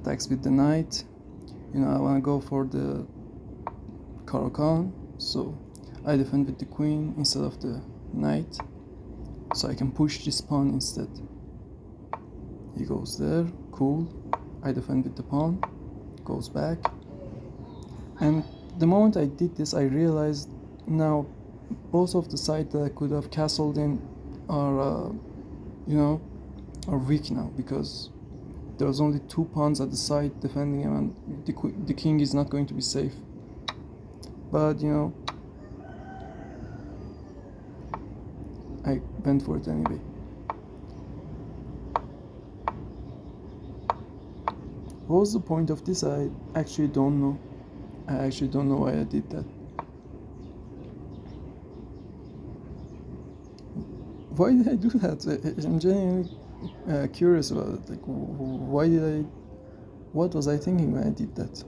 attacks with the knight. I want to go for the Caro-Kann, so I defend with the queen instead of the knight, so I can push this pawn instead. He goes there, cool. I defend with the pawn, goes back. And the moment I did this, I realized now both of the sides that I could have castled in are weak now, because there's only 2 pawns at the side defending him, and the king is not going to be safe. But I went for it anyway. What was the point of this? I actually don't know. Why I did that. Why did I do that? I'm genuinely curious about it. Like, what was I thinking when I did that?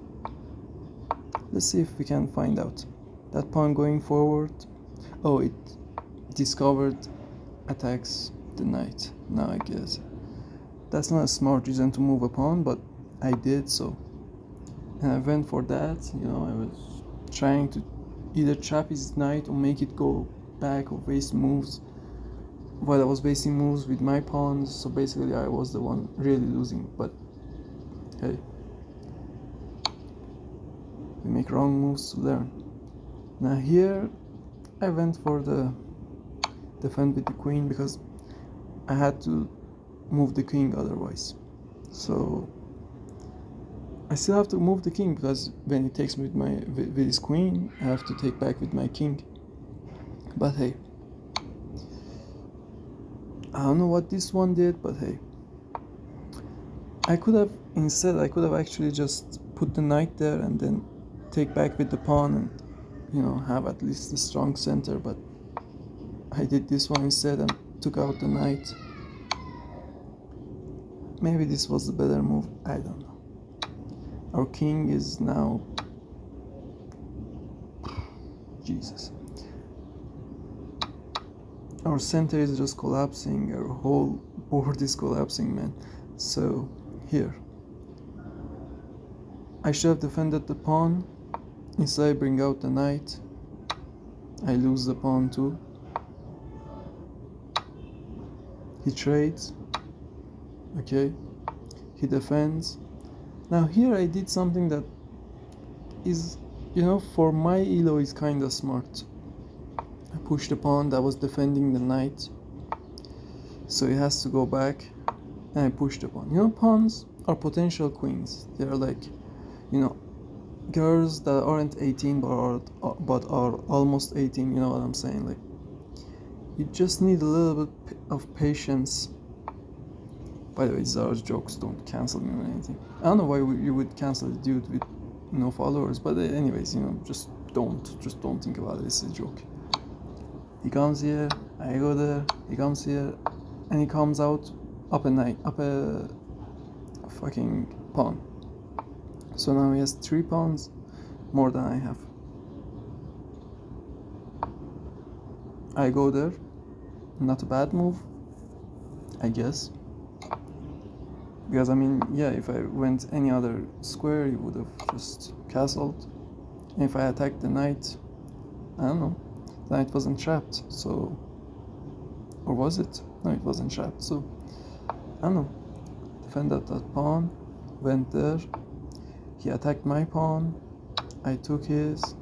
Let's see if we can find out. That pawn going forward. Oh, it discovered attacks the knight. Now I guess that's not a smart reason to move a pawn, but I did so. And I went for that. I was trying to either trap his knight or make it go back or waste moves, while I was wasting moves with my pawns. So basically I was the one really losing. But hey, we make wrong moves to learn. Now here I went for the defend with the queen, because I had to move the king otherwise. So I still have to move the king, because when he takes with his queen, I have to take back with my king. But hey, I don't know what this one did, but hey, I could have actually just put the knight there and then take back with the pawn and have at least a strong center. But I did this one instead and took out the knight. Maybe this was the better move, I don't know. Our king is now... Jesus. Our center is just collapsing, our whole board is collapsing, man. So, here. I should have defended the pawn. Instead I bring out the knight. I lose the pawn too. He trades. Okay. He defends. Now here I did something that is, for my elo is kinda smart. I pushed the pawn that was defending the knight, so it has to go back, and I pushed the pawn. Pawns are potential queens. They're like, girls that aren't 18 but are almost 18, you know what I'm saying? Like, you just need a little bit of patience. By the way, these are jokes, don't cancel me or anything. I don't know why you would cancel a dude with no followers, but anyways, just don't think about it, it's a joke. He comes here, I go there, he comes here, and he comes out up a fucking pawn. So now he has 3 pawns more than I have. I go there, not a bad move, I guess. Because if I went any other square, he would have just castled. And if I attacked the knight, I don't know, the knight wasn't trapped, so... Or was it? No, it wasn't trapped, so... I don't know. Defended that pawn, went there. He attacked my pawn, I took his.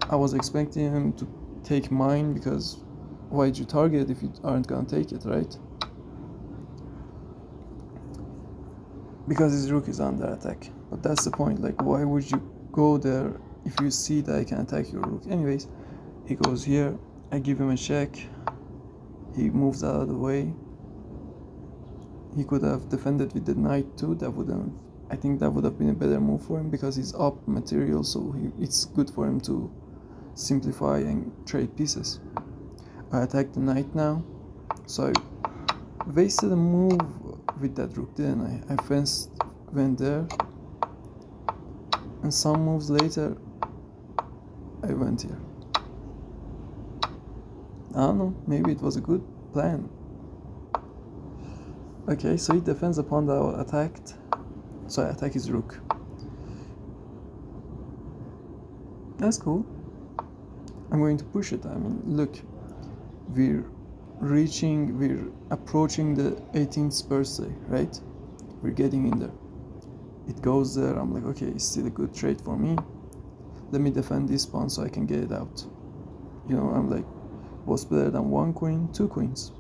I was expecting him to take mine, because why'd you target if you aren't gonna take it, right? Because his rook is under attack. But that's the point, like, why would you go there if you see that I can attack your rook? Anyways, he goes here, I give him a check, he moves out of the way. He could have defended with the knight too. I think that would have been a better move for him, because he's up material, so it's good for him to simplify and trade pieces. I attack the knight now, so I wasted a move with that rook, didn't I? I first went there, and some moves later I went here. I don't know, maybe it was a good plan. Okay, so he defends the pawn that I attacked. So I attack his rook. That's cool. I'm going to push it. I mean, look, we're approaching the 18th birthday, right? We're getting in there. It goes there. I'm like, okay, it's still a good trade for me. Let me defend this pawn so I can get it out. You know, I'm like, what's better than one queen? Two queens.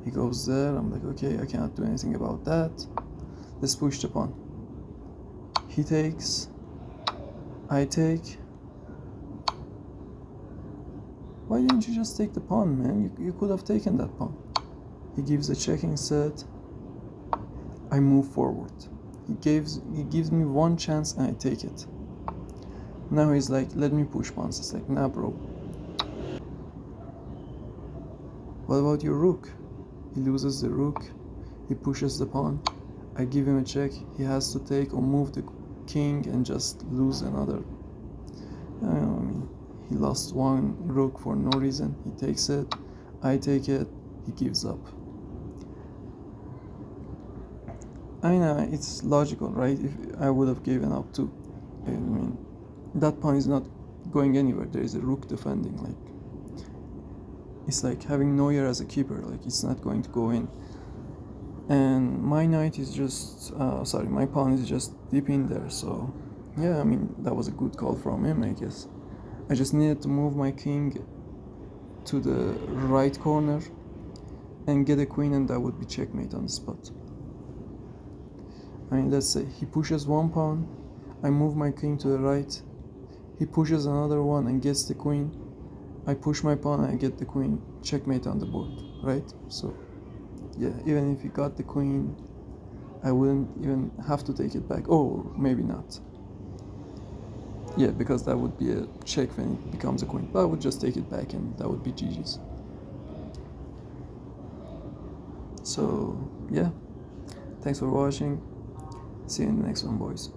He goes there. I'm like, okay, I cannot do anything about that. Let's push the pawn. He takes. I take. Why didn't you just take the pawn, man? You could have taken that pawn. He gives a checking set. I move forward. He gives me one chance and I take it. Now he's like, let me push pawns. It's like, nah, bro. What about your rook? He loses the rook. He pushes the pawn. I give him a check. He has to take or move the king and just lose another. I mean, he lost one rook for no reason. He takes it. I take it. He gives up. I mean, it's logical, right? If I would have given up too. I mean, that pawn is not going anywhere. There is a rook defending. Like, it's like having Neuer as a keeper. Like, it's not going to go in. And my knight is just, my pawn is just deep in there. So, yeah, I mean, that was a good call from him, I guess. I just needed to move my king to the right corner and get a queen, and that would be checkmate on the spot. I mean, let's say he pushes one pawn, I move my king to the right, he pushes another one and gets the queen, I push my pawn and I get the queen, checkmate on the board, right? So, yeah, even if he got the queen, I wouldn't even have to take it back. Oh, maybe not. Yeah, because that would be a check when it becomes a queen. But I would just take it back and that would be GG's. So, yeah. Thanks for watching. See you in the next one, boys.